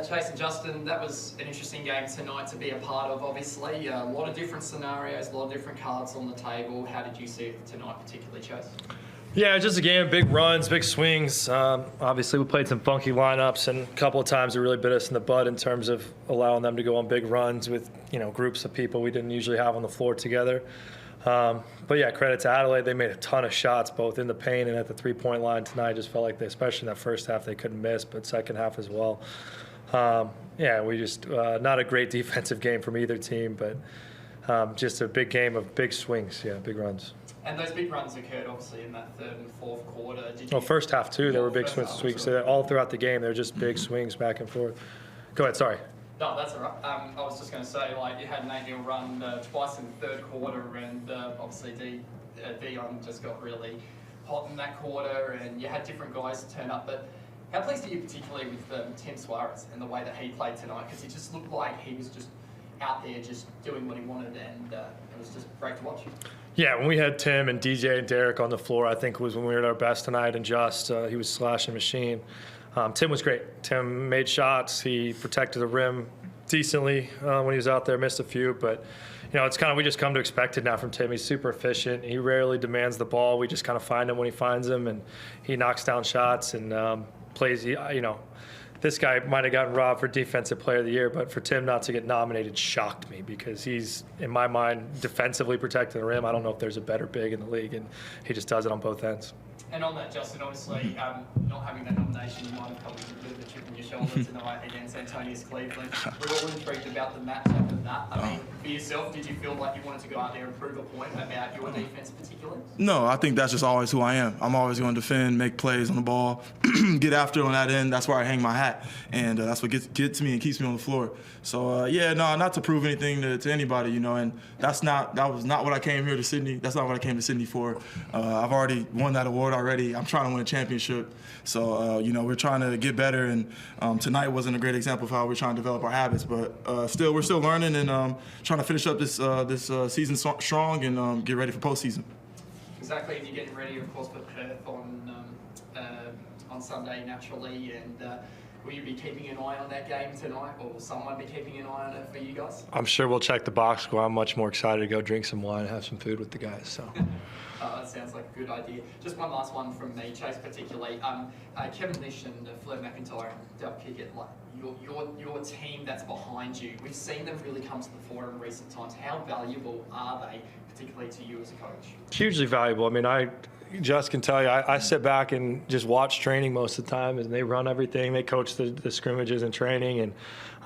Chase and Justin, that was an interesting game tonight to be a part of, obviously. A lot of different scenarios, a lot of different cards on the table. How did you see it tonight, particularly, Chase? Yeah, just a game of big runs, big swings. Obviously, we played some funky lineups, and a couple of times it really bit us in the butt in terms of allowing them to go on big runs with, groups of people we didn't usually have on the floor together. But yeah, credit to Adelaide. They made a ton of shots, both in the paint and at the three-point line tonight. I just felt like especially in that first half, they couldn't miss, but second half as well. We just not a great defensive game from either team, but just a big game of big swings, big runs. And those big runs occurred obviously in that third and fourth quarter. First half too. There were big swings. So all throughout the game, they were just big swings back and forth. Go ahead. Sorry. No, that's all right. I was just going to say, you had an 8-0 run twice in the third quarter, and obviously Dion just got really hot in that quarter, and you had different guys turn up. But how pleased are you particularly with Tim Suarez and the way that he played tonight? Because he just looked like he was just out there just doing what he wanted, and it was just great to watch. Yeah, when we had Tim and DJ and Derek on the floor, I think was when we were at our best tonight, and he was slashing machine. Tim was great. Tim made shots. He protected the rim decently when he was out there, missed a few, but it's kind of, we just come to expect it now from Tim. He's super efficient. He rarely demands the ball. We just kind of find him when he finds him, and he knocks down shots and plays, this guy might have gotten robbed for Defensive Player of the Year, but for Tim not to get nominated shocked me because he's, in my mind, defensively protecting the rim. I don't know if there's a better big in the league, and he just does it on both ends. And on that, Justin, obviously, not having that nomination, you might have come with a bit of a chip on your shoulder tonight against Antonius Cleveland. We're all intrigued about the matchup of that. I mean, for yourself, did you feel like you wanted to go out there and prove a point about your defense particularly? No, I think that's just always who I am. I'm always going to defend, make plays on the ball, get after it on that end. That's where I hang my hat, and that's what gets me and keeps me on the floor. So, not to prove anything to anybody, and that was not what I came here to Sydney. That's not what I came to Sydney for. I've already won that award already. I'm trying to win a championship. So, we're trying to get better, and tonight wasn't a great example of how we're trying to develop our habits, but we're still learning and trying to finish up this season strong and get ready for postseason. Exactly, and you're getting ready, of course, for Perth on Sunday, naturally, and will you be keeping an eye on that game tonight, or will someone be keeping an eye on it for you guys? I'm sure we'll check the box score. I'm much more excited to go drink some wine and have some food with the guys. So. That sounds like a good idea. Just one last one from me, Chase, particularly. Kevin Nish and Fleur McIntyre and Del Pickett, your team that's behind you, we've seen them really come to the fore in recent times. How valuable are they, particularly to you as a coach? Hugely valuable. I mean, I just can tell you, I sit back and just watch training most of the time, and they run everything. They coach the scrimmages and training,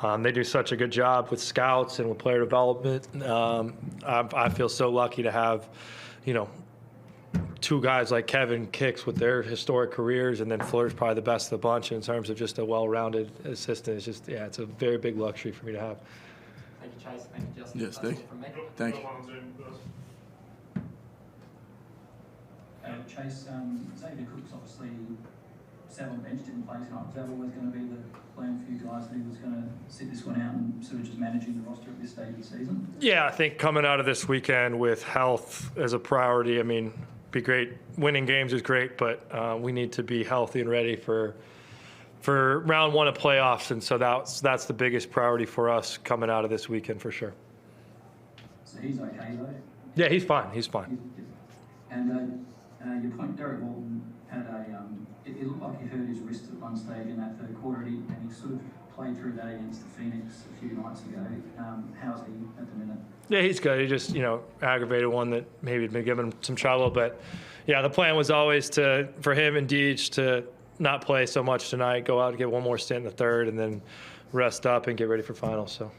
and they do such a good job with scouts and with player development. I feel so lucky to have, two guys like Kevin Kicks with their historic careers, and then Fleur's probably the best of the bunch in terms of just a well-rounded assistant. It's just, it's a very big luxury for me to have. Thank you, Chase. Thank you, Justin. Yes, thank you. Chase, Xavier Cook's obviously sat on the bench, didn't play tonight. Was that always going to be the plan for you guys, that he was going to sit this one out and sort of just managing the roster at this stage of the season? Yeah, I think coming out of this weekend with health as a priority, be great. Winning games is great, but we need to be healthy and ready for round one of playoffs, and so that's the biggest priority for us coming out of this weekend for sure. So he's okay though? Yeah, he's fine. He's fine. And your point, Derek Walton had it looked like he hurt his wrist at one stage in that third quarter, and he sort of played through that against the Phoenix a few nights ago. How's he at the minute? Yeah, he's good. He just, aggravated one that maybe had been giving him some trouble. But, yeah, the plan was always for him and Deej to not play so much tonight, go out and get one more stint in the third, and then rest up and get ready for finals. So.